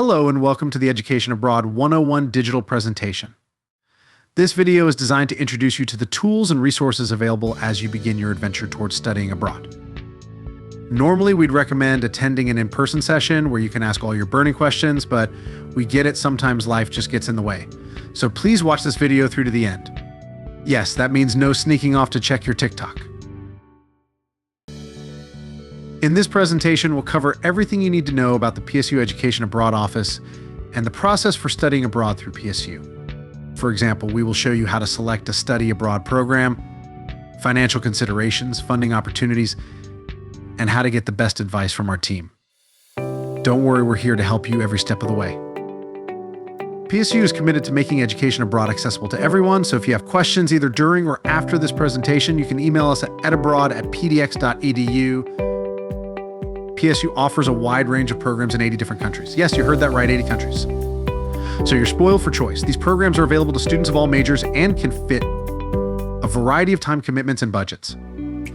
Hello and welcome to the Education Abroad 101 digital presentation. This video is designed to introduce you to the tools and resources available as you begin your adventure towards studying abroad. Normally, we'd recommend attending an in-person session where you can ask all your burning questions, but we get it, sometimes life just gets in the way. So please watch this video through to the end. Yes, that means no sneaking off to check your TikTok. In this presentation, we'll cover everything you need to know about the PSU Education Abroad office and the process for studying abroad through PSU. For example, we will show you how to select a study abroad program, financial considerations, funding opportunities, and how to get the best advice from our team. Don't worry, we're here to help you every step of the way. PSU is committed to making education abroad accessible to everyone, so if you have questions either during or after this presentation, you can email us at edabroad@pdx.edu. PSU offers a wide range of programs in 80 different countries. Yes, you heard that right, 80 countries. So you're spoiled for choice. These programs are available to students of all majors and can fit a variety of time commitments and budgets.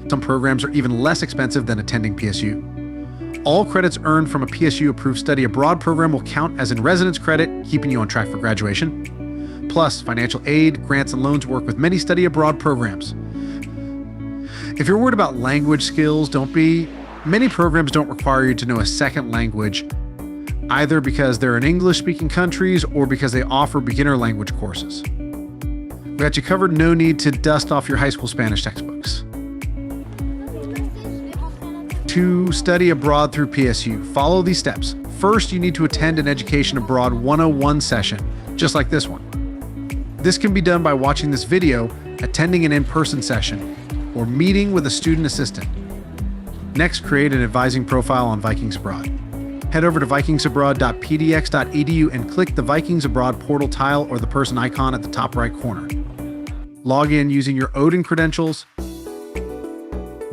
Some programs are even less expensive than attending PSU. All credits earned from a PSU-approved study abroad program will count as in-residence credit, keeping you on track for graduation. Plus, financial aid, grants, and loans work with many study abroad programs. If you're worried about language skills, don't be. Many programs don't require you to know a second language, either because they're in English-speaking countries or because they offer beginner language courses. We got you covered, no need to dust off your high school Spanish textbooks. To study abroad through PSU, follow these steps. First, you need to attend an Education Abroad 101 session, just like this one. This can be done by watching this video, attending an in-person session, or meeting with a student assistant. Next, create an advising profile on Vikings Abroad. Head over to vikingsabroad.pdx.edu and click the Vikings Abroad portal tile or the person icon at the top right corner. Log in using your Odin credentials.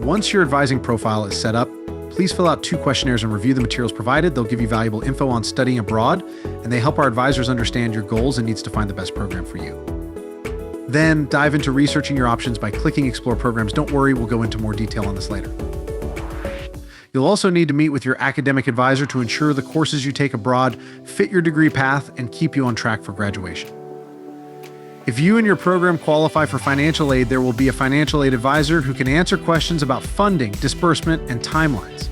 Once your advising profile is set up, please fill out 2 questionnaires and review the materials provided. They'll give you valuable info on studying abroad, and they help our advisors understand your goals and needs to find the best program for you. Then dive into researching your options by clicking Explore Programs. Don't worry, we'll go into more detail on this later. You'll also need to meet with your academic advisor to ensure the courses you take abroad fit your degree path and keep you on track for graduation. If you and your program qualify for financial aid, there will be a financial aid advisor who can answer questions about funding, disbursement, and timelines.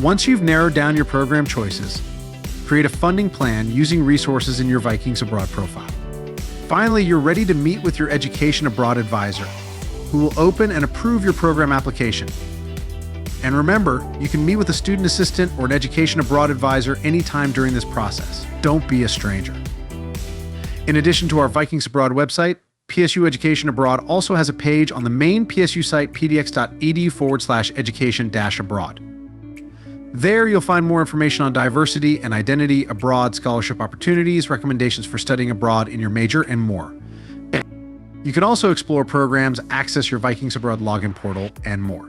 Once you've narrowed down your program choices, create a funding plan using resources in your Vikings Abroad profile. Finally, you're ready to meet with your Education Abroad advisor, who will open and approve your program application. And remember, you can meet with a student assistant or an Education Abroad advisor anytime during this process. Don't be a stranger. In addition to our Vikings Abroad website, PSU Education Abroad also has a page on the main PSU site, pdx.edu/education-abroad. There you'll find more information on diversity and identity abroad, scholarship opportunities, recommendations for studying abroad in your major, and more. You can also explore programs, access your Vikings Abroad login portal, and more.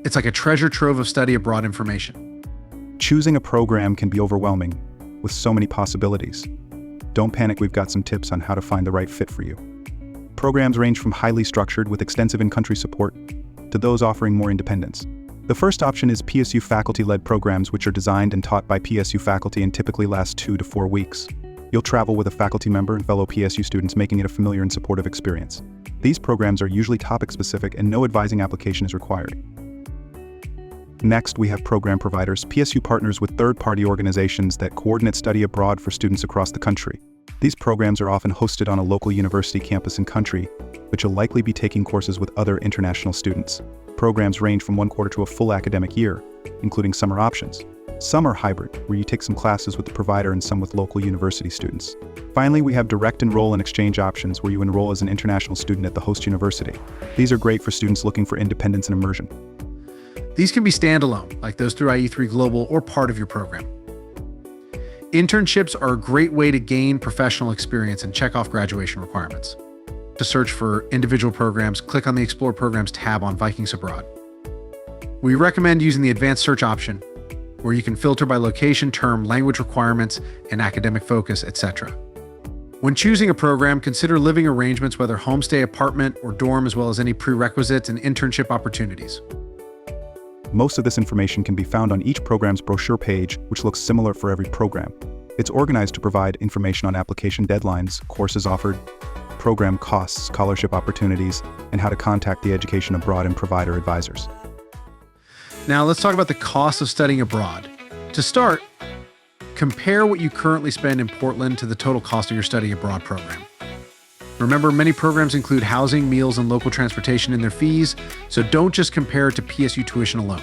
It's like a treasure trove of study abroad information. Choosing a program can be overwhelming, with so many possibilities. Don't panic, we've got some tips on how to find the right fit for you. Programs range from highly structured with extensive in-country support to those offering more independence. The first option is PSU faculty-led programs, which are designed and taught by PSU faculty and typically last 2 to 4 weeks. You'll travel with a faculty member and fellow PSU students, making it a familiar and supportive experience. These programs are usually topic-specific and no advising application is required. Next, we have program providers. PSU partners with third-party organizations that coordinate study abroad for students across the country. These programs are often hosted on a local university campus and country, but you'll likely be taking courses with other international students. Programs range from 1 quarter to a full academic year, including summer options. Some are hybrid, where you take some classes with the provider and some with local university students. Finally, we have direct enroll and exchange options, where you enroll as an international student at the host university. These are great for students looking for independence and immersion. These can be standalone, like those through IE3 Global, or part of your program. Internships are a great way to gain professional experience and check off graduation requirements. To search for individual programs, click on the Explore Programs tab on Vikings Abroad. We recommend using the Advanced Search option, where you can filter by location, term, language requirements, and academic focus, etc. When choosing a program, consider living arrangements, whether homestay, apartment, or dorm, as well as any prerequisites and internship opportunities. Most of this information can be found on each program's brochure page, which looks similar for every program. It's organized to provide information on application deadlines, courses offered, program costs, scholarship opportunities, and how to contact the education abroad and provider advisors. Now let's talk about the cost of studying abroad. To start, compare what you currently spend in Portland to the total cost of your study abroad program. Remember, many programs include housing, meals, and local transportation in their fees, so don't just compare it to PSU tuition alone.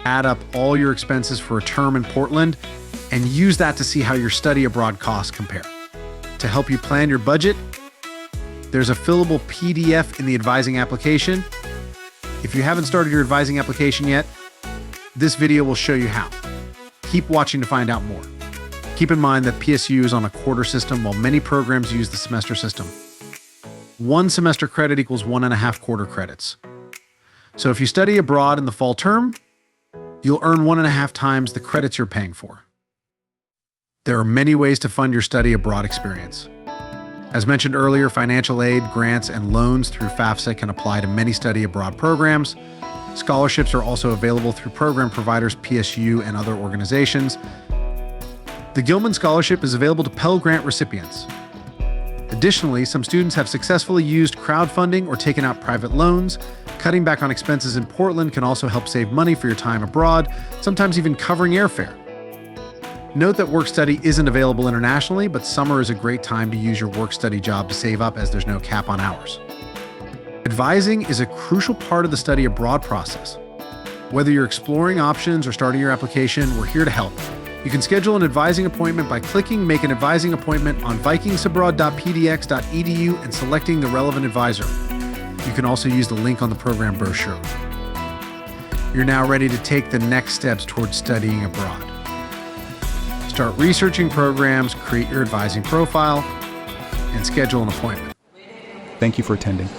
Add up all your expenses for a term in Portland and use that to see how your study abroad costs compare. To help you plan your budget, there's a fillable PDF in the advising application. If you haven't started your advising application yet, this video will show you how. Keep watching to find out more. Keep in mind that PSU is on a quarter system while many programs use the semester system. 1 semester credit equals 1.5 quarter credits. So if you study abroad in the fall term, you'll earn 1.5 times the credits you're paying for. There are many ways to fund your study abroad experience. As mentioned earlier, financial aid, grants, and loans through FAFSA can apply to many study abroad programs. Scholarships are also available through program providers PSU and other organizations. The Gilman Scholarship is available to Pell Grant recipients. Additionally, some students have successfully used crowdfunding or taken out private loans. Cutting back on expenses in Portland can also help save money for your time abroad, sometimes even covering airfare. Note that work-study isn't available internationally, but summer is a great time to use your work-study job to save up as there's no cap on hours. Advising is a crucial part of the study abroad process. Whether you're exploring options or starting your application, we're here to help. You can schedule an advising appointment by clicking Make an Advising Appointment on vikingsabroad.pdx.edu and selecting the relevant advisor. You can also use the link on the program brochure. You're now ready to take the next steps towards studying abroad. Start researching programs, create your advising profile, and schedule an appointment. Thank you for attending.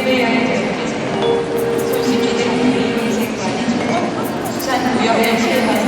해외여행